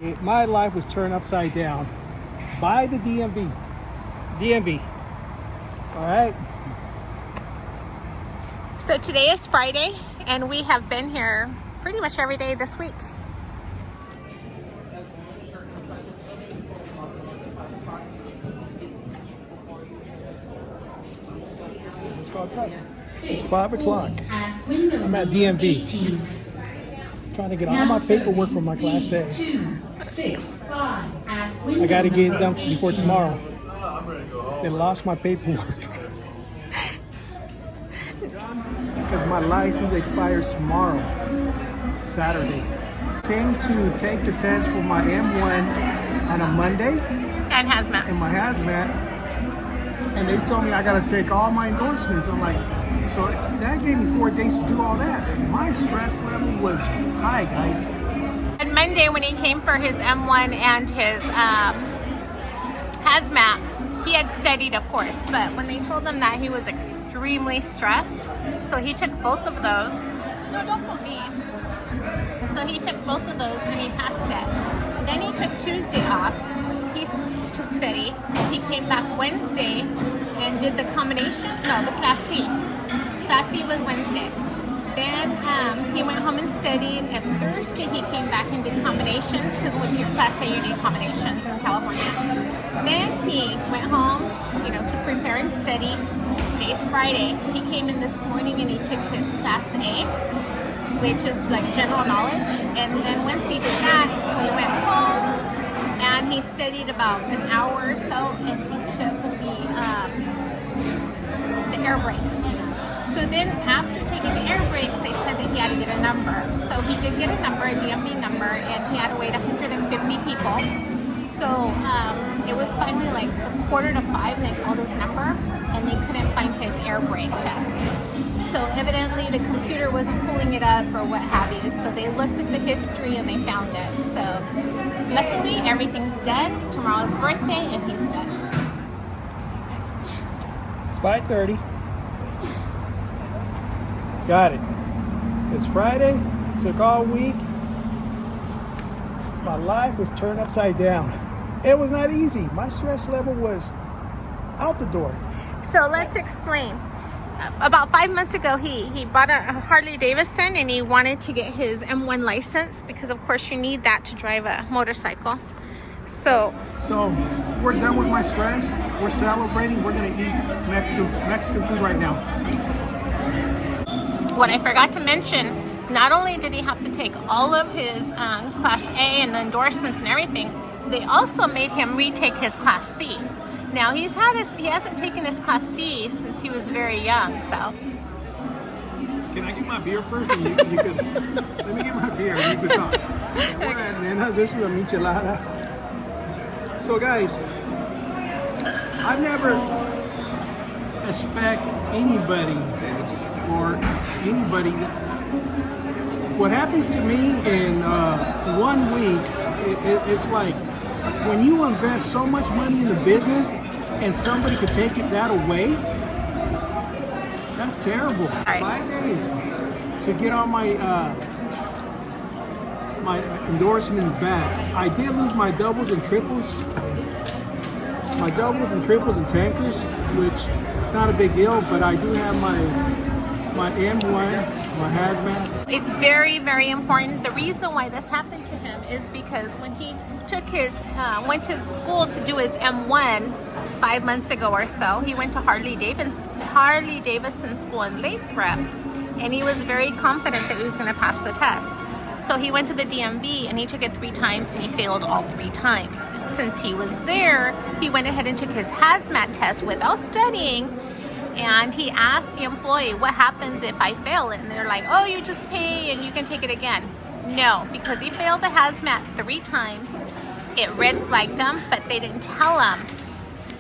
My life was turned upside down by the DMV. DMV. All right. So today is Friday, and we have been here pretty much every day this week. Let's go outside. It's 5 o'clock. I'm at DMV. Trying to get all my paperwork for my Class A. I got to get it done before tomorrow. They lost my paperwork. Because my license expires tomorrow, Saturday. Came to take the test for my M1 on a Monday. And hazmat. And my hazmat. And they told me I got to take all my endorsements. I'm like, so that gave me 4 days to do all that. My stress level was high, guys. On Monday when he came for his M1 and his hazmat, he had studied, of course, but when they told him that he was extremely stressed, so he took both of those. No, don't quote me. So he took both of those and he passed it. Then he took Tuesday off to study. He came back Wednesday and did the combination, no, the Class C. Class C was Wednesday. Then he went home and studied, and Thursday he came back and did combinations, because with your Class A you need combinations in California. Then he went home, to prepare and study. Today's Friday. He came in this morning and he took his Class A, which is like general knowledge. And then once he did that, he went home and he studied about an hour or so, and he took the air brakes. So then after taking the air brakes, they said that he had to get a number. So he did get a number, a DMV number, and he had to wait 150 people. So it was finally like 4:45 and they called his number and they couldn't find his air brake test. So evidently the computer wasn't pulling it up or what have you. So they looked at the history and they found it. So luckily everything's done. Tomorrow's birthday and he's done. It's 5:30. Got it. It's Friday. Took all week. My life was turned upside down. It was not easy. My stress level was out the door. So let's explain. About 5 months ago, he bought a Harley Davidson and he wanted to get his M1 license because, of course, you need that to drive a motorcycle. So we're done with my stress. We're celebrating. We're going to eat Mexican food right now. What I forgot to mention, not only did he have to take all of his Class A and endorsements and everything, they also made him retake his Class C. Now he hasn't taken his Class C since he was very young, so. Can I get my beer first? And you could, let me get my beer and you could talk. We're at Nana's. This is a michelada. So guys, I never expect anybody or anybody. What happens to me in 1 week, it's like when you invest so much money in the business and somebody could take that away, that's terrible. Right. 5 days to get all my my endorsements back. I did lose my doubles and triples. My doubles and triples and tankers, which it's not a big deal, but I do have my M1, my hazmat. It's very, very important. The reason why this happened to him is because when he took went to school to do his M1 5 months ago or so, he went to Harley Davidson school in Lathrop, and he was very confident that he was going to pass the test. So he went to the DMV and he took it 3 times and he failed all 3 times. Since he was there, he went ahead and took his hazmat test without studying. And he asked the employee, what happens if I fail it? And they're like, oh, you just pay and you can take it again. No, because he failed the hazmat 3 times. It red flagged him, but they didn't tell him.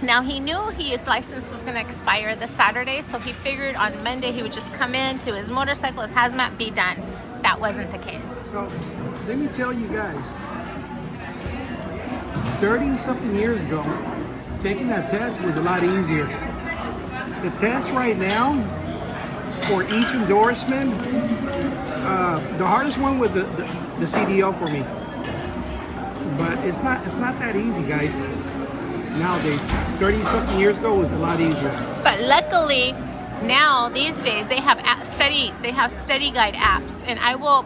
Now he knew his license was going to expire this Saturday, so he figured on Monday he would just come in to his motorcycle, his hazmat, be done. That wasn't the case. So let me tell you guys, 30-something years ago, taking that test was a lot easier. The test right now for each endorsement, the hardest one was the CDL for me. it's not that easy, guys. Nowadays, 30-something years ago was a lot easier. But luckily, now these days they have study guide apps, and I will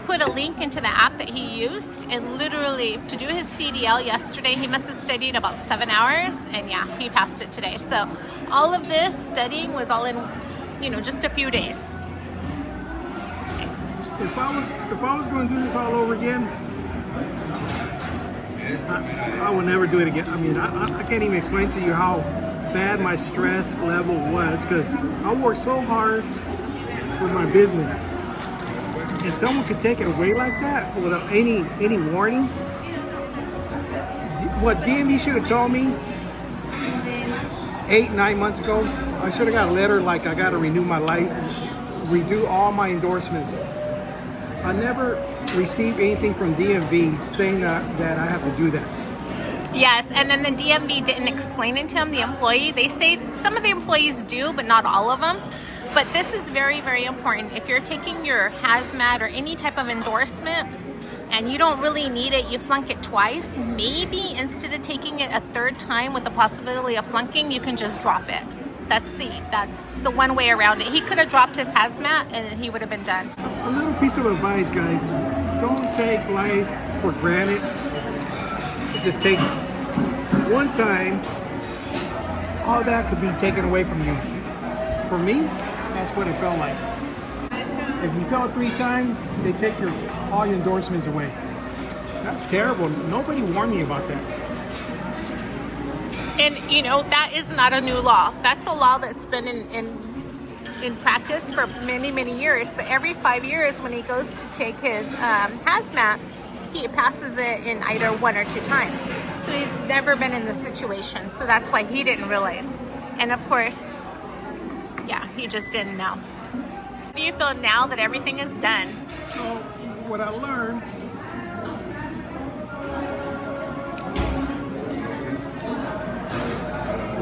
put a link into the app that he used. And literally, to do his CDL yesterday, he must have studied about 7 hours, and yeah, he passed it today. So all of this studying was all in, just a few days. If I was going to do this all over again, I would never do it again. I mean, I can't even explain to you how bad my stress level was, because I worked so hard for my business, and someone could take it away like that without any warning. What DMV should have told me 8-9 months ago, I should have got a letter like I got to renew my life, redo all my endorsements. I never received anything from DMV saying that I have to do that. Yes, and then the DMV didn't explain it to him, the employee. They say some of the employees do, but not all of them. But this is very, very important. If you're taking your hazmat or any type of endorsement and you don't really need it, you flunk it twice, maybe instead of taking it a third time with the possibility of flunking, you can just drop it. That's the one way around it. He could have dropped his hazmat and he would have been done. A little piece of advice, guys. Don't take life for granted. It just takes one time. All that could be taken away from you. For me, that's what it felt like. If you fail 3 times, they take all your endorsements away. That's terrible. Nobody warned me about that. And that is not a new law. That's a law that's been in practice for many, many years. But every 5 years, when he goes to take his hazmat, he passes it in either 1 or 2 times. So he's never been in this situation. So that's why he didn't realize. And of course, yeah, he just didn't know. How do you feel now that everything is done? So what I learned,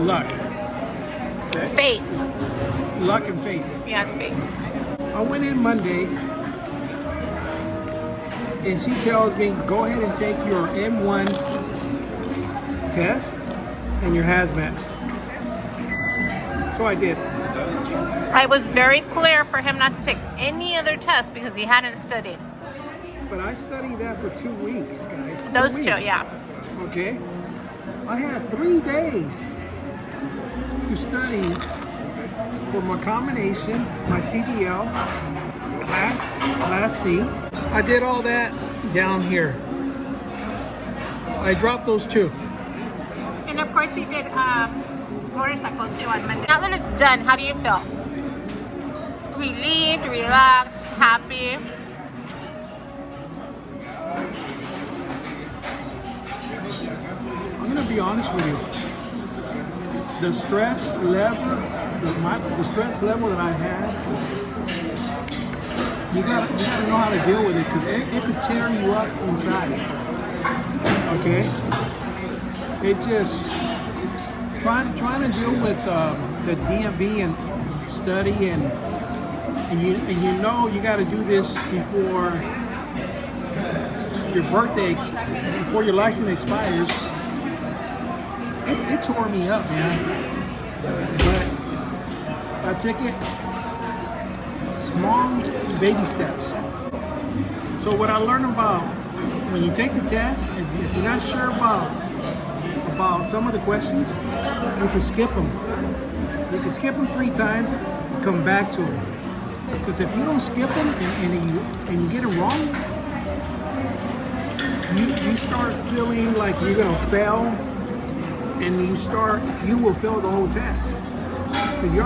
luck. Okay? Faith. Luck and faith. Yeah, it's faith. I went in Monday and she tells me, go ahead and take your M1 test and your hazmat. So I did. I was very clear for him not to take any other test because he hadn't studied. But I studied that for 2 weeks, guys. Those 2 weeks. 2, yeah. Okay. I had 3 days to study for my combination, my CDL, Class C. I did all that down here. I dropped those 2. And of course he did motorcycle too on Monday. Now that it's done, how do you feel? Relieved, relaxed, happy? I'm gonna be honest with you. The stress level, the stress level that I had, you gotta know how to deal with it, because it could tear you up inside. Okay? It just trying to deal with the DMV and study and you got to do this before your birthday, before your license expires. It tore me up, man. But I took it small baby steps. So what I learned about when you take the test, if you're not sure about some of the questions, you can skip them. You can skip them 3 times, come back to them. Because if you don't skip them and you get it wrong, you start feeling like you're gonna fail, and you will fail the whole test because you're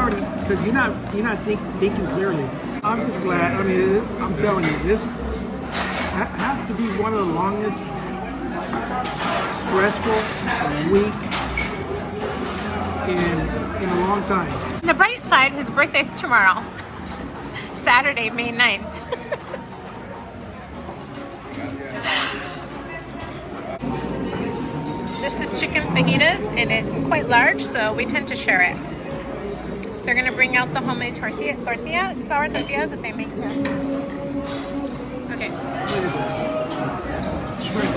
not thinking clearly. I'm just glad. I mean, I'm telling you, this has to be one of the longest stressful week in a long time. The bright side, his birthday's tomorrow, Saturday, May 9th. This is chicken fajitas, and it's quite large, so we tend to share it. They're gonna bring out the homemade flour tortillas that they make here. Okay. Look at this. Shrimp.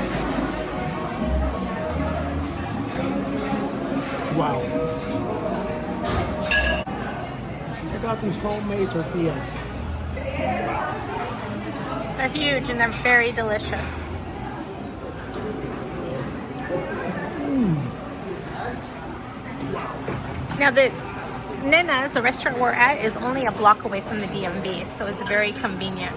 Check out these homemade tortillas. They're huge and they're very delicious. Now the Nena's, the restaurant we're at, is only a block away from the DMV, so it's very convenient.